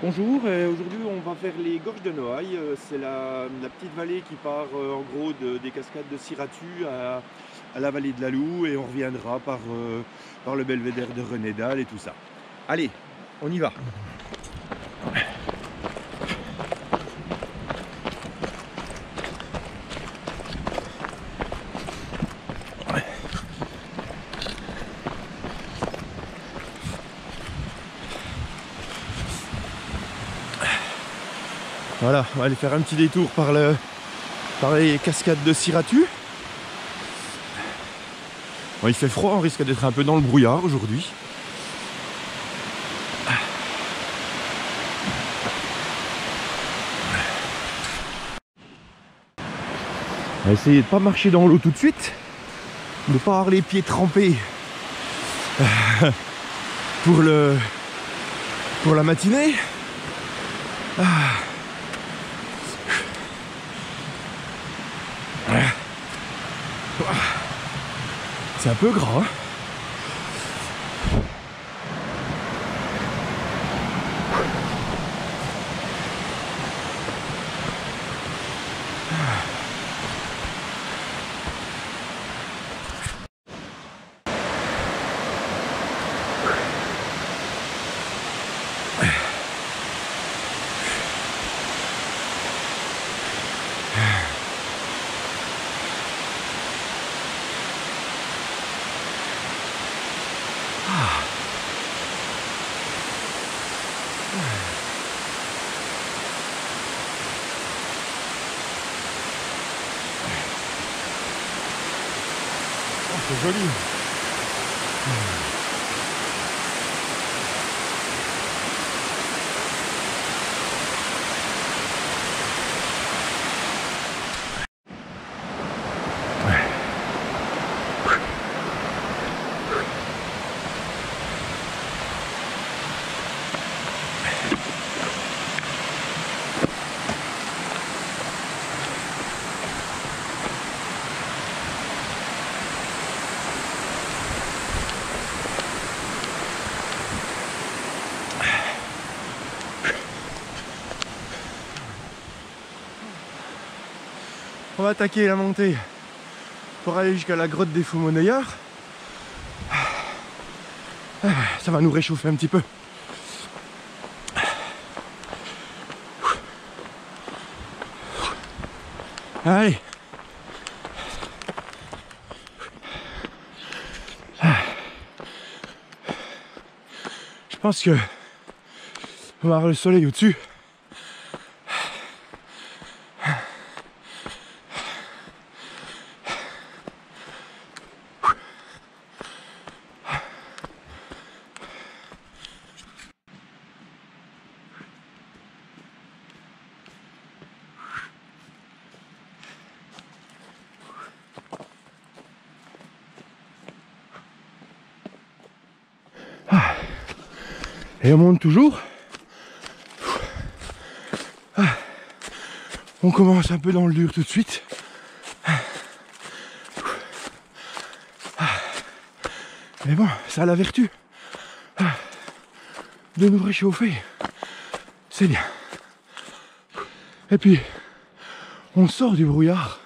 Bonjour, aujourd'hui on va faire les gorges de Noailles. C'est la petite vallée qui part en gros des cascades de Siratu à la vallée de la Loue et on reviendra par le belvédère de Renédal et tout ça. Allez, on y va. Voilà, on va aller faire un petit détour par les cascades de Siratu. Bon, il fait froid, on risque d'être un peu dans le brouillard aujourd'hui. On va essayer de ne pas marcher dans l'eau tout de suite, de ne pas avoir les pieds trempés pour la matinée. C'est un peu gras. C'est joli. On va attaquer la montée pour aller jusqu'à la grotte des Faux-Monnayeurs. Ça va nous réchauffer un petit peu. Allez. Je pense que on va avoir le soleil au-dessus. Et on monte toujours. On commence un peu dans le dur tout de suite. Mais bon, ça a la vertu de nous réchauffer. C'est bien. Et puis, on sort du brouillard.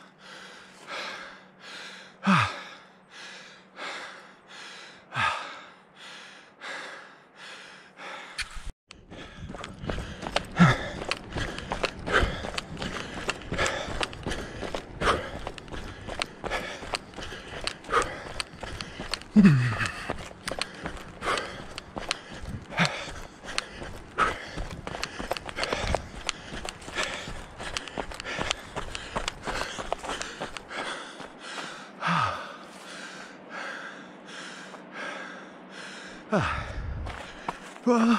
Voilà.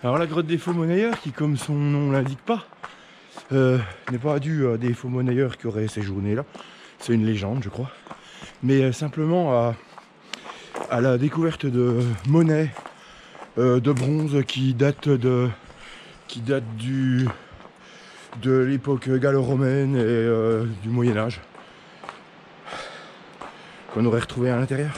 Alors la grotte des Faux-Monnayeurs, qui comme son nom l'indique pas, n'est pas due à des faux-monnayeurs qui auraient séjourné là. C'est une légende, je crois. Mais simplement à la découverte de monnaies de bronze qui date de l'époque gallo-romaine et du Moyen-Âge qu'on aurait retrouvé à l'intérieur.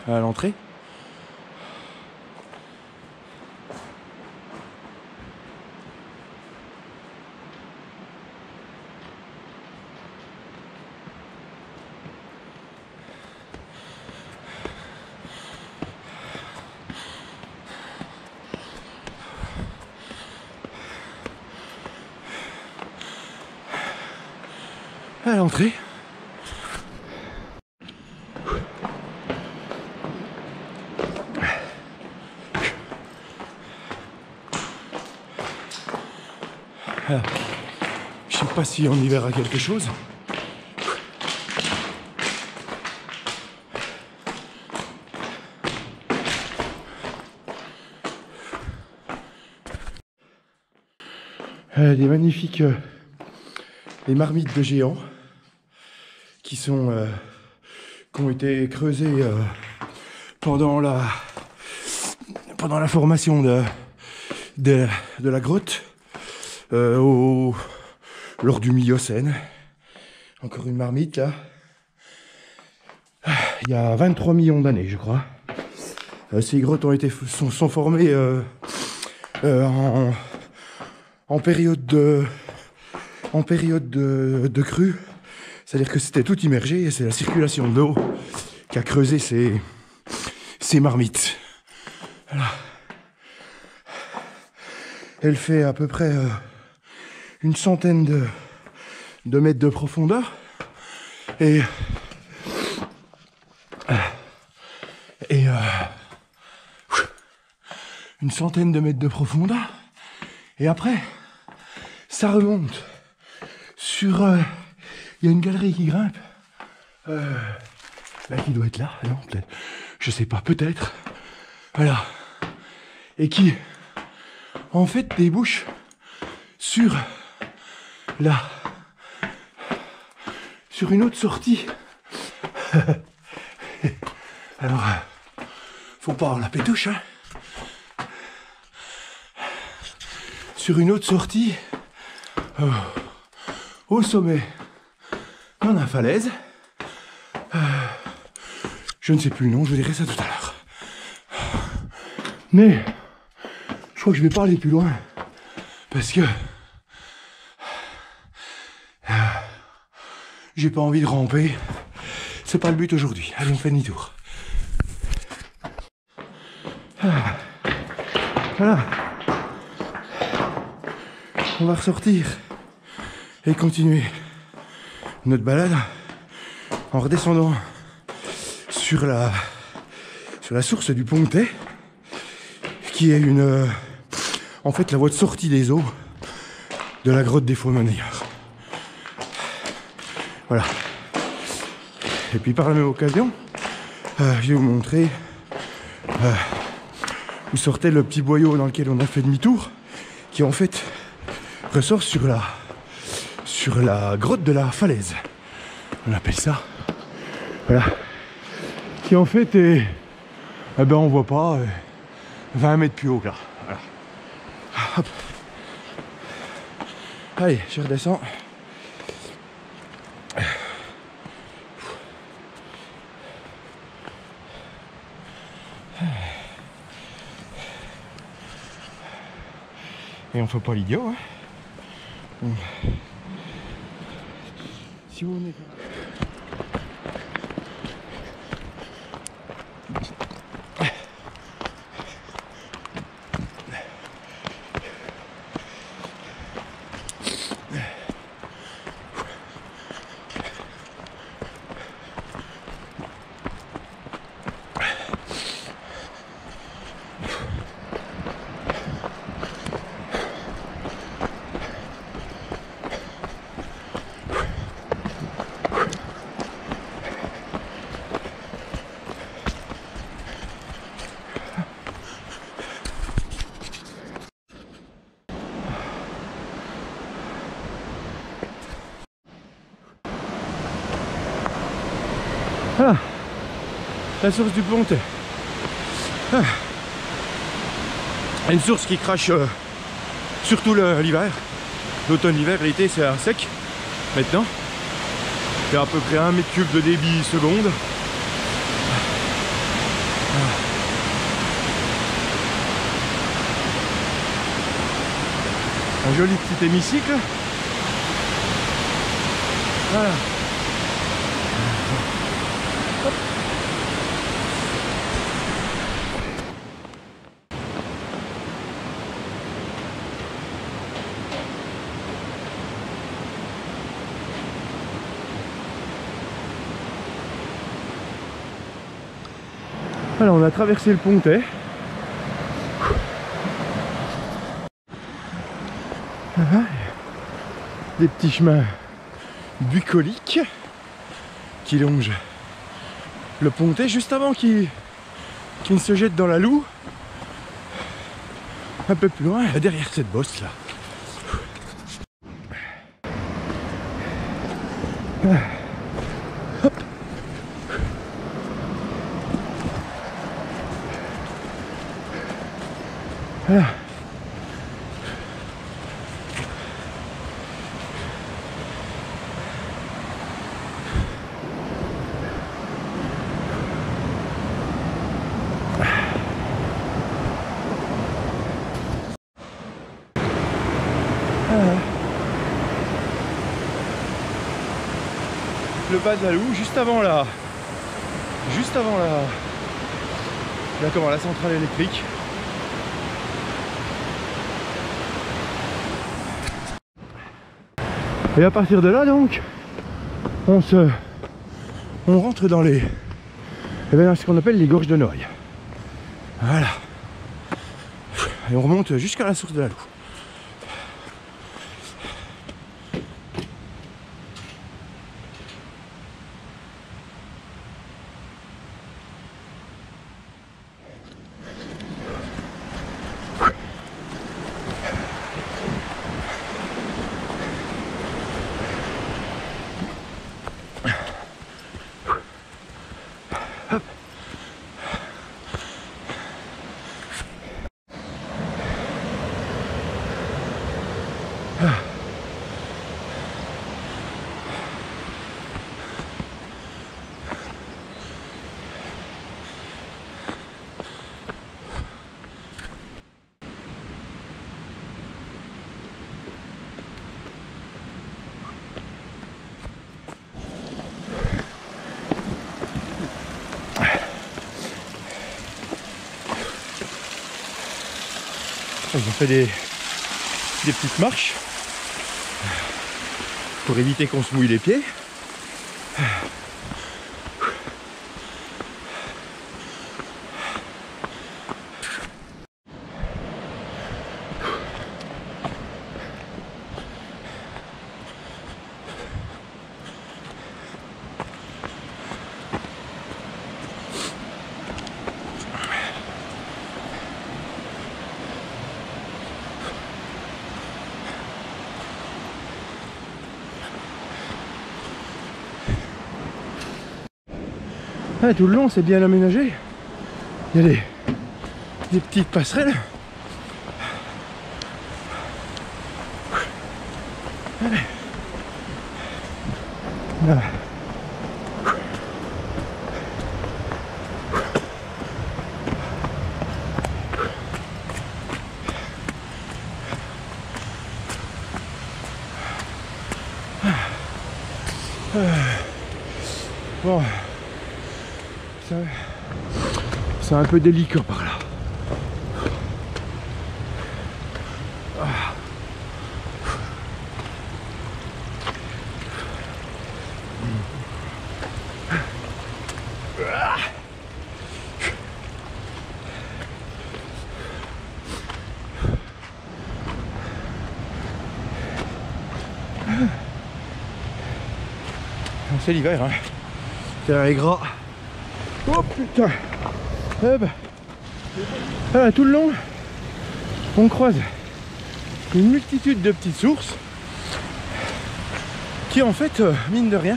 À l'entrée. À l'entrée. Alors, je sais pas si on y verra quelque chose. Des magnifiques des marmites de géants qui ont été creusées pendant la formation de la grotte lors du Miocène. Encore une marmite là. Il y a 23 millions d'années, je crois. Ces grottes sont formées en période de crue. C'est-à-dire que c'était tout immergé et c'est la circulation de l'eau qui a creusé ces marmites. Voilà. Elle fait à peu près une centaine de mètres de profondeur et une centaine de mètres de profondeur et après ça remonte sur il y a une galerie qui grimpe là, qui doit être là, non peut-être, je sais pas, peut-être, voilà, et qui en fait débouche sur une autre sortie. Alors faut pas avoir la pétouche, hein. Sur une autre sortie au sommet dans la falaise. Je ne sais plus le nom, je vous dirai ça tout à l'heure. Mais je crois que je vais pas aller plus loin parce que j'ai pas envie de ramper. C'est pas le but aujourd'hui. Allez, on fait demi-tour. Voilà. On va ressortir et continuer notre balade en redescendant sur la source du Pontet, qui est en fait la voie de sortie des eaux de la grotte des Faux-Monnayeurs. Voilà. Et puis par la même occasion, je vais vous montrer où sortait le petit boyau dans lequel on a fait demi-tour, qui en fait ressort sur la grotte de la falaise. On appelle ça. Voilà. Qui en fait est, eh ben on voit pas, 20 mètres plus haut là. Voilà. Hop. Allez, je redescends. Et on fait pas l'idiot, hein. Si vous venez... Ah, la source du Pontet. Ah. Une source qui crache surtout l'hiver. L'automne, l'hiver, l'été c'est un sec. Maintenant, il y a à peu près 1 mètre cube de débit seconde. Un joli petit hémicycle. Voilà. Alors on a traversé le Pontet. Des petits chemins bucoliques qui longent le Pontet juste avant qu'il ne se jette dans la Loue. Un peu plus loin, derrière cette bosse là. Hop. Voilà. Le bas de la Loue, juste avant la centrale électrique. Et à partir de là donc on rentre dans dans ce qu'on appelle les gorges de Noailles. Voilà. Et on remonte jusqu'à la source de la Loue. Ils ont fait des petites marches pour éviter qu'on se mouille les pieds. Ah, tout le long c'est bien aménagé. Il y a des petites passerelles. Allez. Là. Bon. C'est un peu délicat par là. C'est l'hiver, hein. Terre est gras. Oh putain. Voilà, tout le long, on croise une multitude de petites sources qui en fait, mine de rien,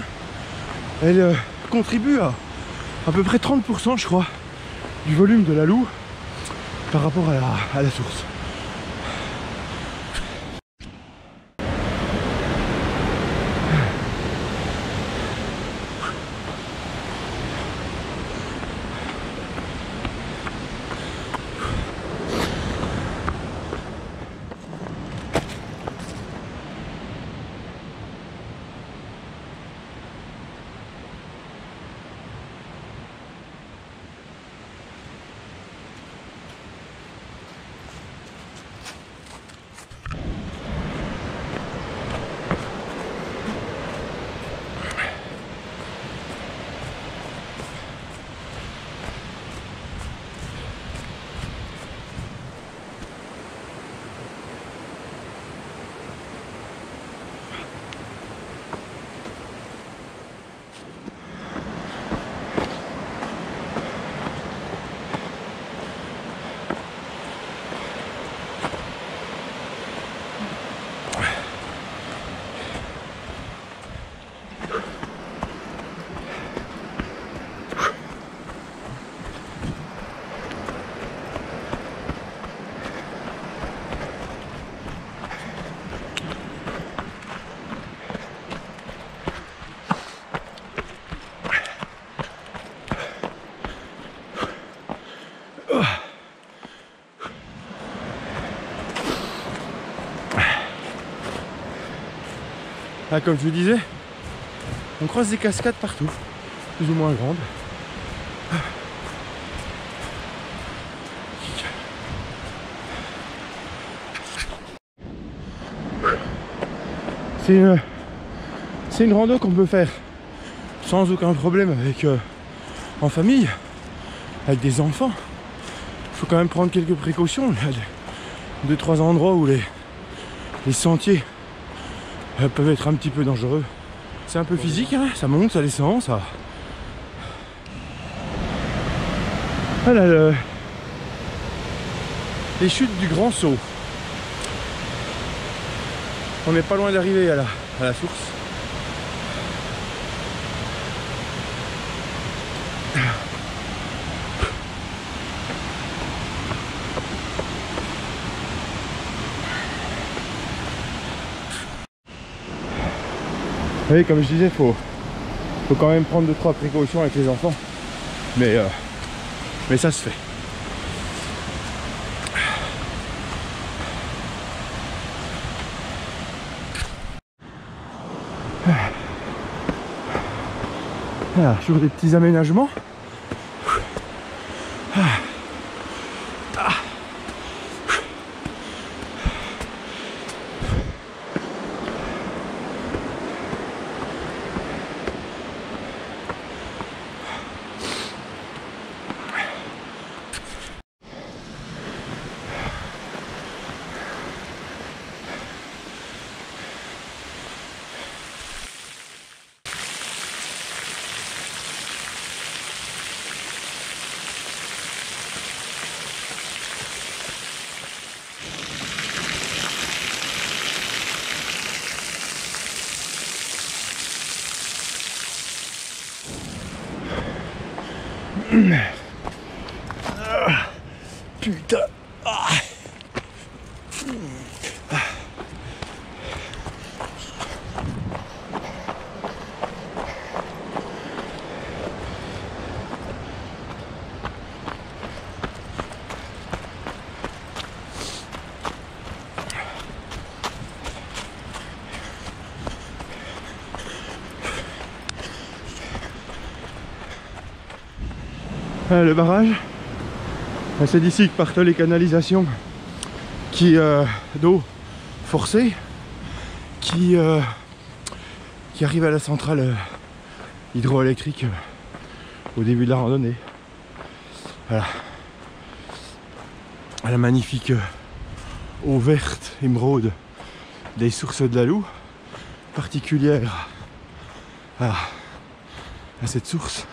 elles contribuent à peu près 30% je crois du volume de la Loue par rapport à la source. Ah, comme je vous disais, on croise des cascades partout, plus ou moins grandes. C'est une rando qu'on peut faire sans aucun problème avec en famille, avec des enfants. Il faut quand même prendre quelques précautions. Il y a 2-3 endroits où les sentiers peuvent être un petit peu dangereux. C'est un peu physique, hein, ça monte, ça descend, ça. Voilà les chutes du Grand Saut. On n'est pas loin d'arriver à la source. Oui, comme je disais, faut quand même prendre 2-3 précautions avec les enfants. Mais ça se fait. Voilà, sur des petits aménagements. Putain. Le barrage, c'est d'ici que partent les canalisations d'eau forcée qui arrivent à la centrale hydroélectrique au début de la randonnée. Voilà. La magnifique eau verte émeraude des sources de la Loue, particulière à cette source.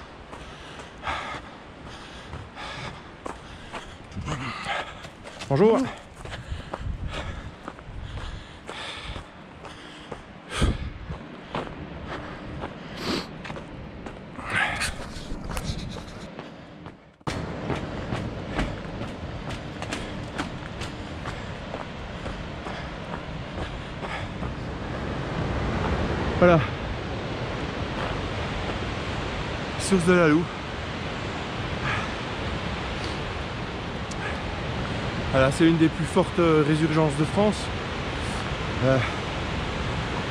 Bonjour. Voilà. Source de la Loue. Voilà, c'est une des plus fortes résurgences de France.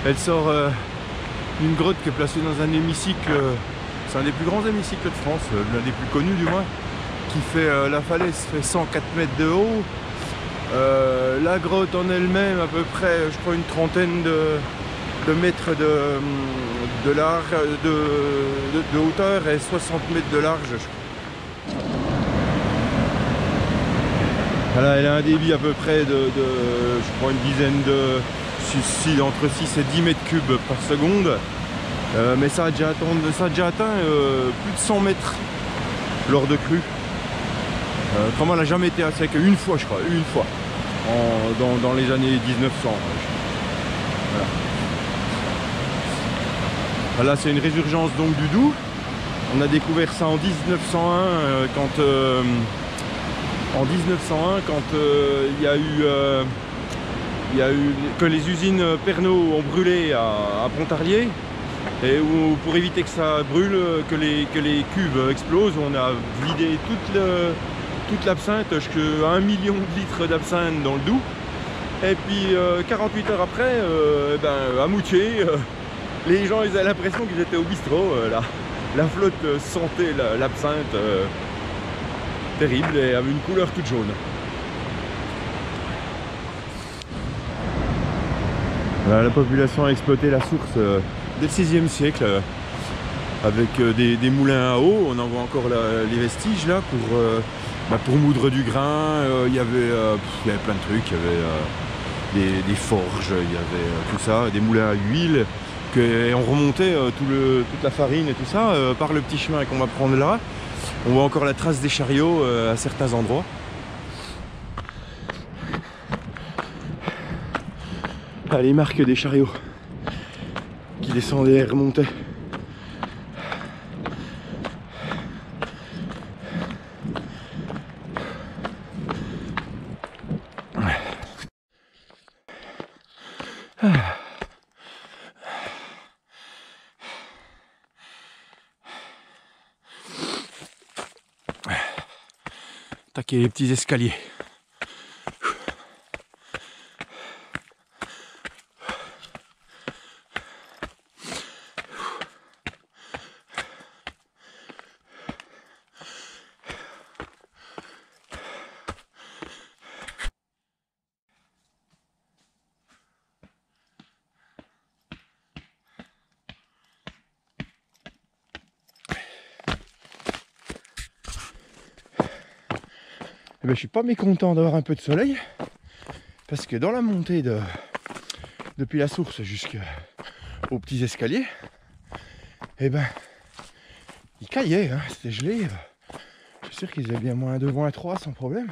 Elle sort d'une grotte qui est placée dans un hémicycle, c'est un des plus grands hémicycles de France, l'un des plus connus du moins, qui fait, la falaise fait 104 mètres de haut. La grotte en elle-même à peu près, je crois, une trentaine de mètres de large, de hauteur et 60 mètres de large. Voilà, elle a un débit à peu près je crois, une dizaine entre 6 et 10 mètres cubes par seconde. Mais ça a déjà atteint plus de 100 mètres lors de crues. Autrement, elle n'a jamais été à sec, une fois je crois, une fois, dans les années 1900. Voilà. Voilà, c'est une résurgence donc du Doubs. On a découvert ça en 1901 quand il y a eu que les usines Pernod ont brûlé à Pontarlier, et où, pour éviter que ça brûle, que les cuves explosent, on a vidé toute l'absinthe, jusqu'à 1 million de litres d'absinthe dans le Doubs. Et puis 48 heures après, à Moutier, les gens ils avaient l'impression qu'ils étaient au bistrot. La flotte sentait l'absinthe terrible et avait une couleur toute jaune. La population a exploité la source dès le 6e siècle avec des moulins à eau. On en voit encore les vestiges là pour moudre du grain. Il y avait plein de trucs. Il y avait des forges, il y avait tout ça, des moulins à huile. Et on remontait toute la farine et tout ça par le petit chemin qu'on va prendre là. On voit encore la trace des chariots à certains endroits. Ah, les marques des chariots qui descendaient et remontaient. Attaquer les petits escaliers. Eh ben, je suis pas mécontent d'avoir un peu de soleil, parce que dans la montée depuis la source jusqu'aux petits escaliers, eh ben il caillait, hein, c'était gelé. Je suis sûr qu'ils avaient bien -2, -3 sans problème.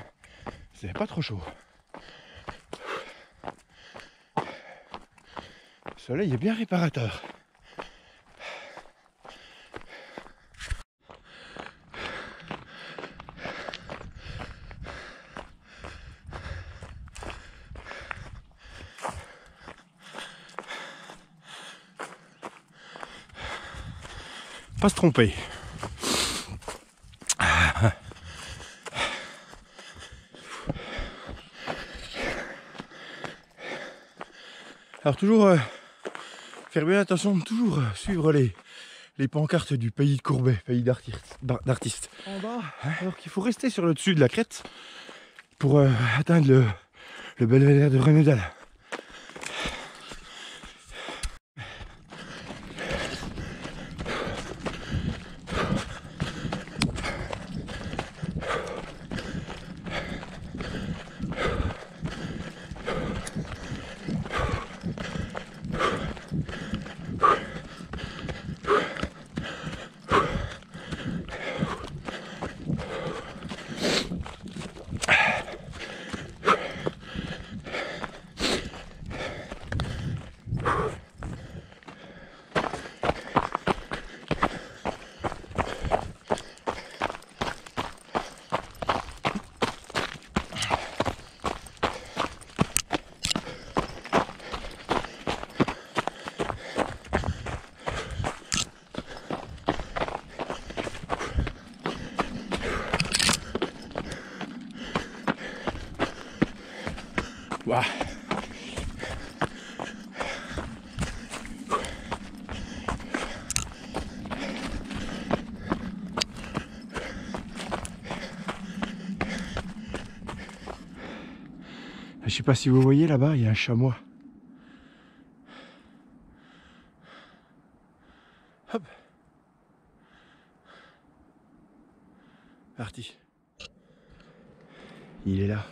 C'était pas trop chaud. Le soleil est bien réparateur. Pas se tromper. Alors toujours faire bien attention de toujours suivre les pancartes du pays de Courbet, pays d'artistes. En bas, alors qu'il faut rester sur le dessus de la crête pour atteindre le belvédère de Renaudal. Ouah. Je sais pas si vous voyez là-bas, il y a un chamois. Hop. Parti. Il est là.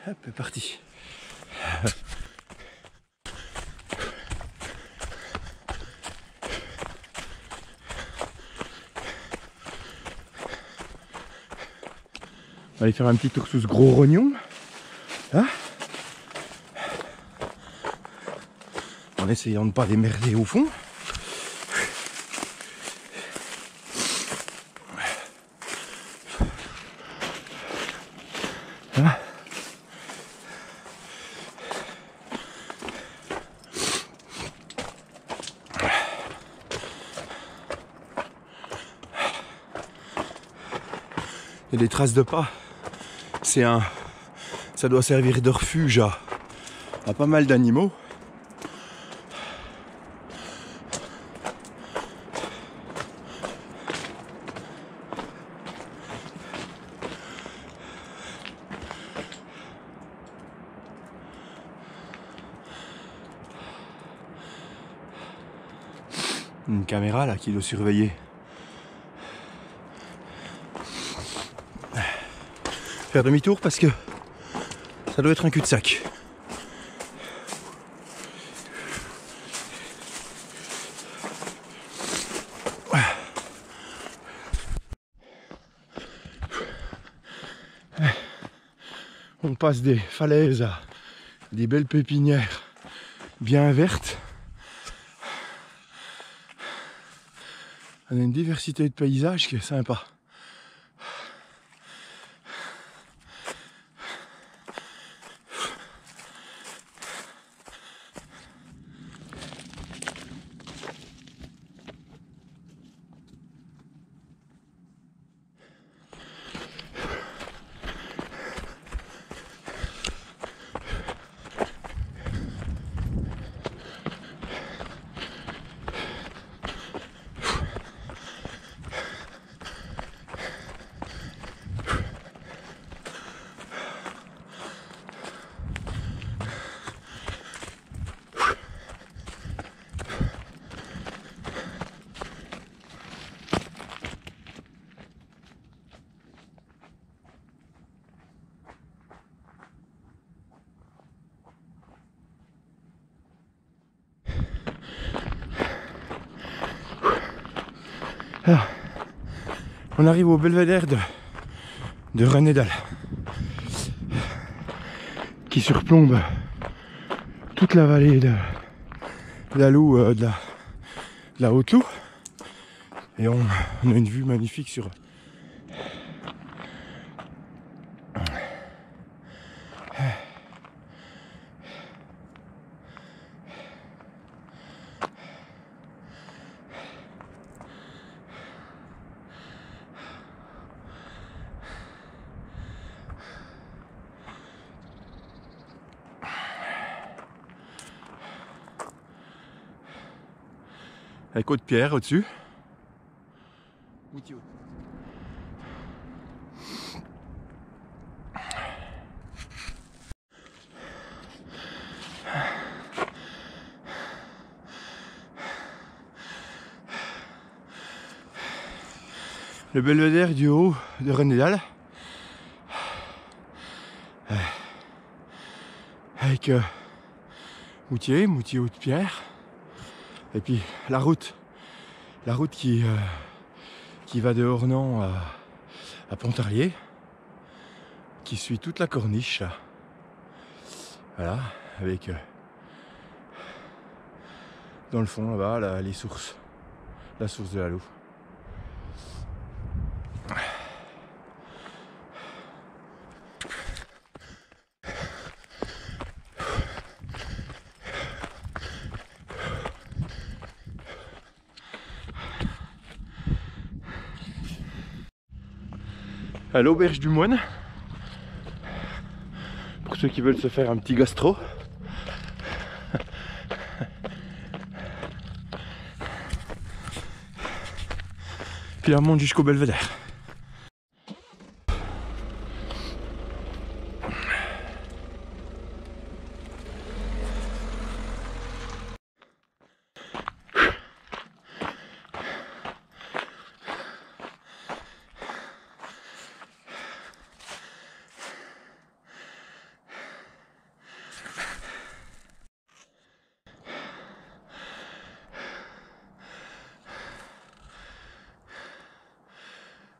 Hop, c'est parti. On va aller faire un petit tour sous ce gros rognon. Hein, en essayant de ne pas démerder au fond. Hein, il y a des traces de pas. Ça doit servir de refuge à pas mal d'animaux. Une caméra là qui doit surveiller. Faire demi-tour parce que ça doit être un cul-de-sac. On passe des falaises à des belles pépinières bien vertes. On a une diversité de paysages qui est sympa. Alors, on arrive au belvédère de Renedal qui surplombe toute la vallée de la Loue, de la Haute-Loue, et on a une vue magnifique sur avec Haute-Pierre au-dessus. Le belvédère du haut de Renedal. Avec Moutier, Haute-Pierre. Et puis la route qui va de Ornans à Pontarlier, qui suit toute la corniche. Voilà, avec dans le fond là-bas les sources, la source de la Louve. À l'auberge du Moine, pour ceux qui veulent se faire un petit gastro. Puis là on monte jusqu'au belvédère.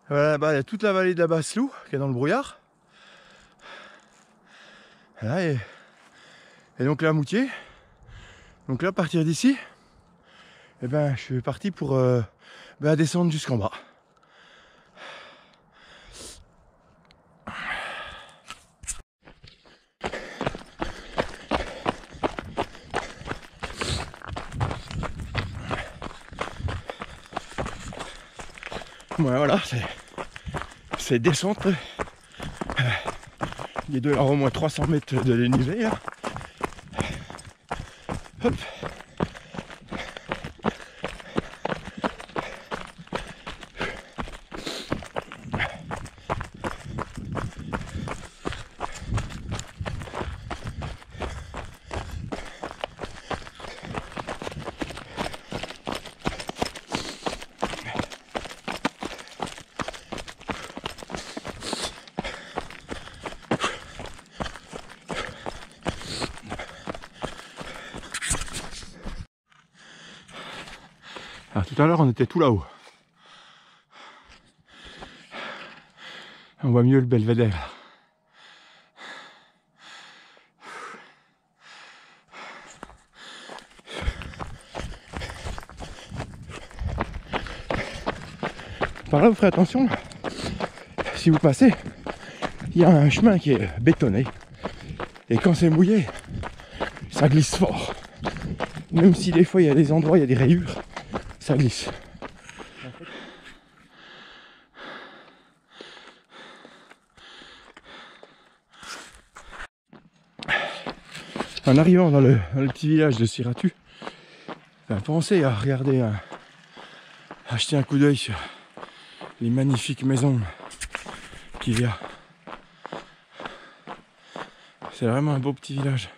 Voilà, là-bas il y a toute la vallée de la Basse-Loup qui est dans le brouillard. Voilà, et donc là Moutier. Donc là à partir d'ici, eh ben, je suis parti pour descendre jusqu'en bas. Ouais, voilà, c'est descente. Il doit y avoir au moins 300 mètres de dénivelé là. Hop. Alors, tout à l'heure on était tout là-haut. On voit mieux le belvédère. Par là vous ferez attention, si vous passez, il y a un chemin qui est bétonné. Et quand c'est mouillé, ça glisse fort. Même si des fois il y a des endroits, il y a des rayures, ça glisse. En arrivant dans le petit village de Siratu, pensez à regarder, à jeter un coup d'œil sur les magnifiques maisons qu'il y a. C'est vraiment un beau petit village.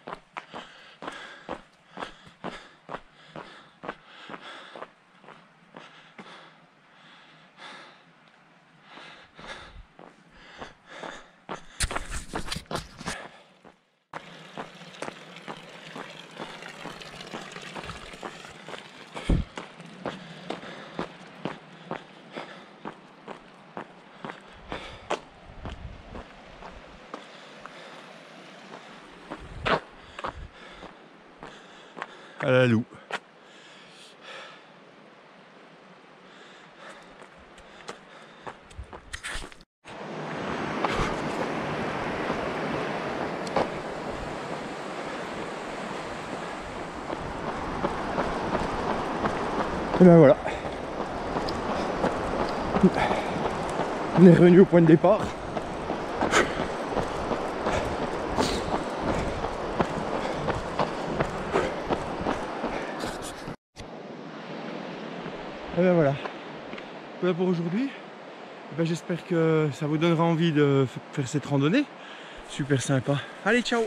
À la Louve. Et ben voilà. On est revenu au point de départ. Et ben voilà. Voilà pour aujourd'hui. Ben j'espère que ça vous donnera envie de faire cette randonnée. Super sympa. Allez, ciao!